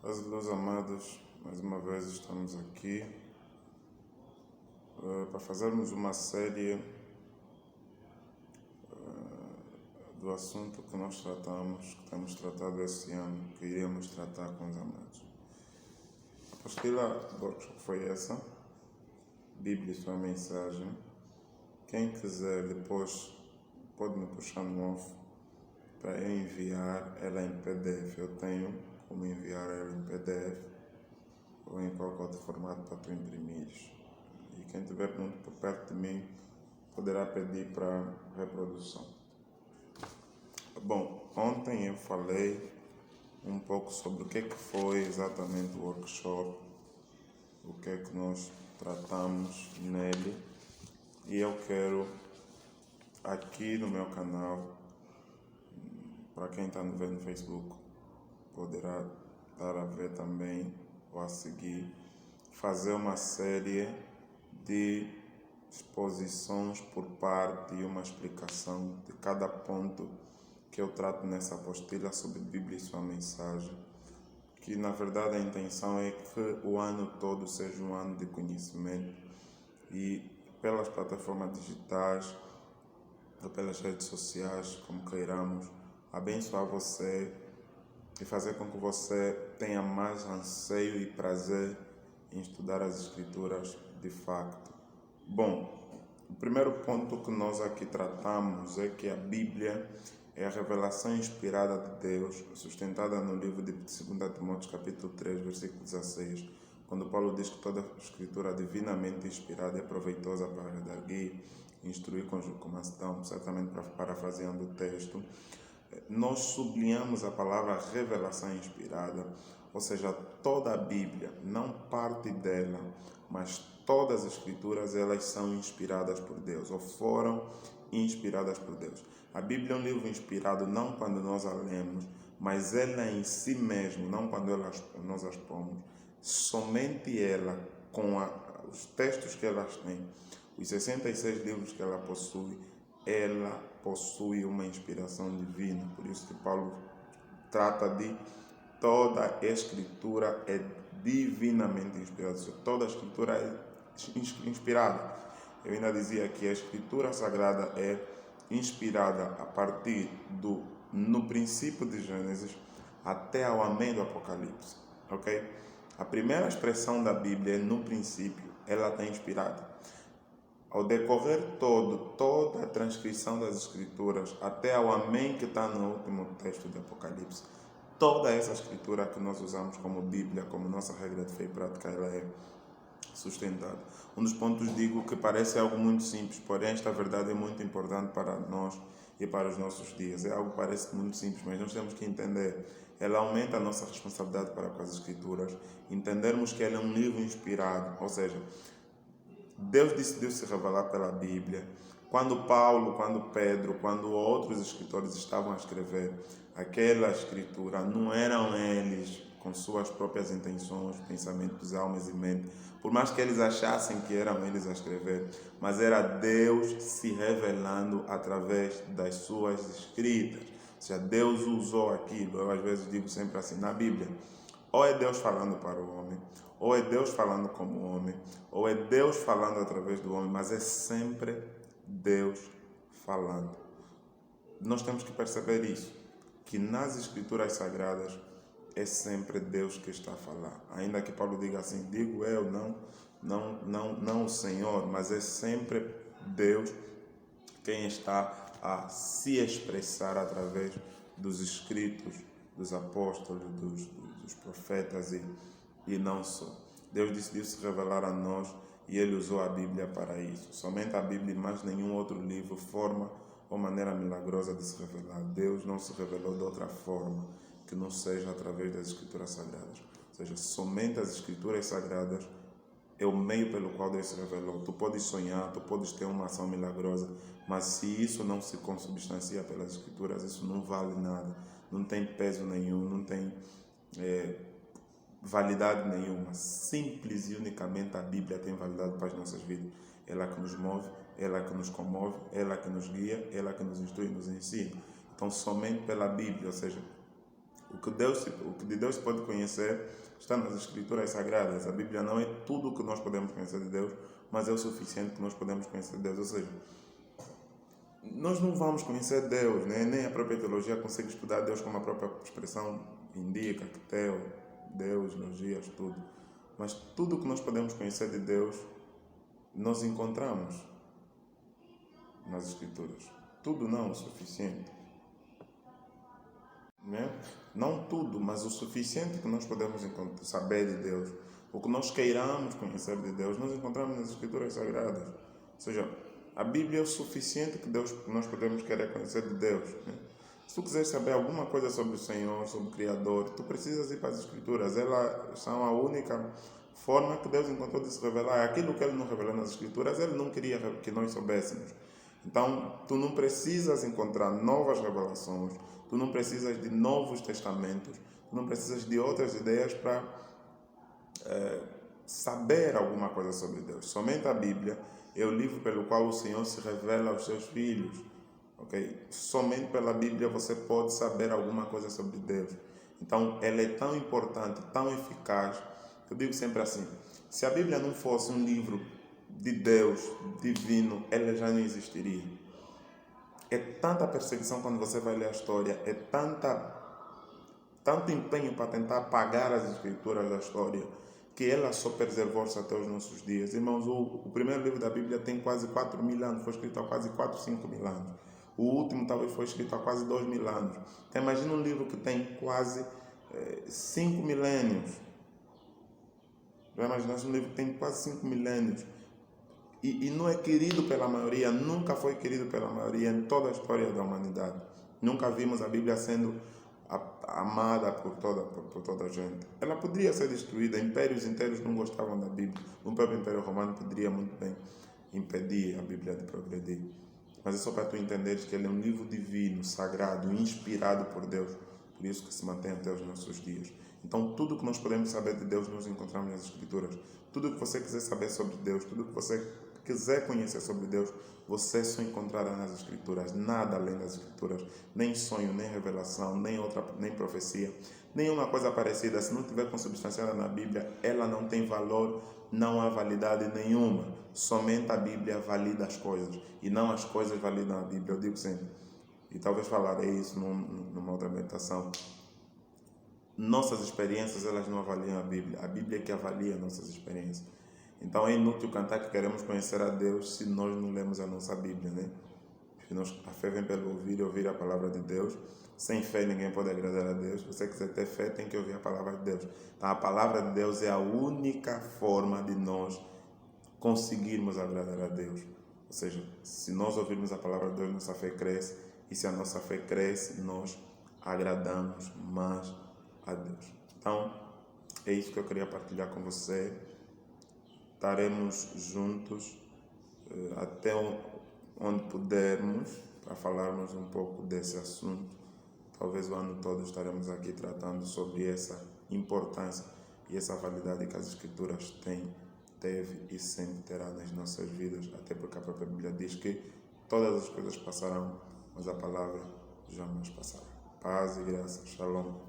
Meus amados, mais uma vez estamos aqui para fazermos uma série do assunto que nós tratamos, que temos tratado esse ano, que iríamos tratar com os amados. A apostila do workshop foi essa, Bíblia e sua mensagem. Quem quiser depois pode me puxar no off para eu enviar ela em PDF. Eu tenho como enviar ela em PDF ou em qualquer outro formato para tu imprimires. E quem estiver muito por perto de mim poderá pedir para reprodução. Bom, ontem eu falei um pouco sobre o que foi exatamente o workshop, o que é que nós tratamos nele, e eu quero aqui no meu canal, para quem está vendo no Facebook, poderá estar a ver também ou a seguir, fazer uma série de exposições por parte e uma explicação de cada ponto que eu trato nessa apostila sobre Bíblia e sua mensagem, que na verdade a intenção é que o ano todo seja um ano de conhecimento e pelas plataformas digitais ou pelas redes sociais, como queiramos, abençoar você e fazer com que você tenha mais anseio e prazer em estudar as Escrituras de facto. Bom, o primeiro ponto que nós aqui tratamos é que a Bíblia é a revelação inspirada de Deus, sustentada no livro de 2 Timóteo capítulo 3, versículo 16, quando Paulo diz que toda a Escritura divinamente inspirada é proveitosa para redarguir, instruir com mansidão, certamente parafraseando o texto. Nós sublinhamos a palavra revelação inspirada, ou seja, toda a Bíblia, não parte dela, mas todas as Escrituras, elas são inspiradas por Deus, ou foram inspiradas por Deus. A Bíblia é um livro inspirado não quando nós a lemos, mas ela em si mesma, não quando nós a expomos. Somente ela, com os textos que ela tem, os 66 livros que ela possui uma inspiração divina. Por isso que Paulo trata de toda a Escritura é divinamente inspirada. Toda a Escritura é inspirada. Eu ainda dizia que a Escritura Sagrada é inspirada a partir no princípio de Gênesis até ao amém do Apocalipse. Ok? A primeira expressão da Bíblia é no princípio. Ela está inspirada. Ao decorrer toda a transcrição das Escrituras, até ao amém que está no último texto de Apocalipse, toda essa Escritura que nós usamos como Bíblia, como nossa regra de fé e prática, ela é sustentada. Um dos pontos digo que parece algo muito simples, porém esta verdade é muito importante para nós e para os nossos dias. É algo que parece muito simples, mas nós temos que entender. Ela aumenta a nossa responsabilidade para com as Escrituras, entendermos que ela é um livro inspirado, ou seja, Deus decidiu se revelar pela Bíblia. Quando Paulo, quando Pedro, quando outros escritores estavam a escrever aquela escritura, não eram eles com suas próprias intenções, pensamentos, almas e mente, por mais que eles achassem que eram eles a escrever, mas era Deus se revelando através das suas escritas. Ou seja, Deus usou aquilo. Eu às vezes digo sempre assim, na Bíblia, ou é Deus falando para o homem, ou é Deus falando como homem, ou é Deus falando através do homem, mas é sempre Deus falando. Nós temos que perceber isso, que nas Escrituras Sagradas é sempre Deus que está a falar. Ainda que Paulo diga assim, digo eu, não o Senhor, mas é sempre Deus quem está a se expressar através dos escritos dos apóstolos, dos profetas e não só. Deus decidiu se revelar a nós e Ele usou a Bíblia para isso. Somente a Bíblia e mais nenhum outro livro forma ou maneira milagrosa de se revelar. Deus não se revelou de outra forma que não seja através das Escrituras Sagradas. Ou seja, somente as Escrituras Sagradas é o meio pelo qual Deus se revelou. Tu podes sonhar, tu podes ter uma ação milagrosa, mas se isso não se consubstancia pelas Escrituras, isso não vale nada, não tem peso nenhum, não tem validade nenhuma. Simples e unicamente a Bíblia tem validade para as nossas vidas. Ela que nos move, ela que nos comove, ela que nos guia, ela que nos instrui e nos ensina. Então, somente pela Bíblia, ou seja, O que de Deus se pode conhecer está nas Escrituras Sagradas. A Bíblia não é tudo o que nós podemos conhecer de Deus, mas é o suficiente que nós podemos conhecer de Deus. Ou seja, nós não vamos conhecer Deus, né? Nem a própria teologia consegue estudar Deus como a própria expressão indica, que Deus, logias, tudo. Mas tudo o que nós podemos conhecer de Deus, nós encontramos nas Escrituras. Tudo não é o suficiente. Né? Não tudo, mas o suficiente que nós podemos saber de Deus. O que nós queiramos conhecer de Deus, nós encontramos nas Escrituras Sagradas. Ou seja, a Bíblia é o suficiente que nós podemos querer conhecer de Deus. Né? Se tu quiseres saber alguma coisa sobre o Senhor, sobre o Criador, tu precisas ir para as Escrituras. Elas são a única forma que Deus encontrou de se revelar. Aquilo que Ele não revelou nas Escrituras, Ele não queria que nós soubéssemos. Então, tu não precisas encontrar novas revelações, tu não precisas de novos testamentos, tu não precisas de outras ideias para saber alguma coisa sobre Deus. Somente a Bíblia é o livro pelo qual o Senhor se revela aos seus filhos. Okay? Somente pela Bíblia você pode saber alguma coisa sobre Deus. Então, ela é tão importante, tão eficaz. Eu digo sempre assim, se a Bíblia não fosse um livro de Deus, divino, ela já não existiria. É tanta perseguição quando você vai ler a história, é tanto empenho para tentar apagar as escrituras da história, que ela só preservou-se até os nossos dias. Irmãos, o primeiro livro da Bíblia tem quase 4.000 anos, foi escrito há quase 5.000 anos. O último talvez foi escrito há quase 2.000 anos. Então imagina um livro que tem quase 5 milênios. Já imaginaste um livro que tem quase 5 milênios? E não é querido pela maioria, nunca foi querido pela maioria em toda a história da humanidade. Nunca vimos a Bíblia sendo amada por toda a gente. Ela poderia ser destruída, impérios inteiros não gostavam da Bíblia. O próprio Império Romano poderia muito bem impedir a Bíblia de progredir. Mas é só para tu entenderes que ele é um livro divino, sagrado, inspirado por Deus. Por isso que se mantém até os nossos dias. Então, tudo que nós podemos saber de Deus, nós encontramos nas Escrituras. Tudo que você quiser saber sobre Deus, tudo que você quiser conhecer sobre Deus, você só encontrará nas Escrituras. Nada além das Escrituras. Nem sonho, nem revelação, nem profecia. Nenhuma coisa parecida. Se não tiver consubstanciada na Bíblia, ela não tem valor, não há validade nenhuma. Somente a Bíblia valida as coisas. E não as coisas validam a Bíblia. Eu digo sempre. E talvez falarei isso numa outra meditação. Nossas experiências, elas não avaliam a Bíblia é que avalia nossas experiências. Então é inútil cantar que queremos conhecer a Deus se nós não lemos a nossa Bíblia, né? A fé vem pelo ouvir e ouvir a palavra de Deus. Sem fé ninguém pode agradar a Deus. Se você quiser ter fé, tem que ouvir a palavra de Deus. Então a palavra de Deus é a única forma de nós conseguirmos agradar a Deus. Ou seja, se nós ouvirmos a palavra de Deus, nossa fé cresce. E se a nossa fé cresce, nós agradamos mais a Deus. Então, é isso que eu queria partilhar com você. Estaremos juntos até onde pudermos para falarmos um pouco desse assunto. Talvez o ano todo estaremos aqui tratando sobre essa importância e essa validade que as Escrituras têm, teve e sempre terá nas nossas vidas, até porque a própria Bíblia diz que todas as coisas passarão, mas a palavra jamais passará. Paz e graça. Shalom.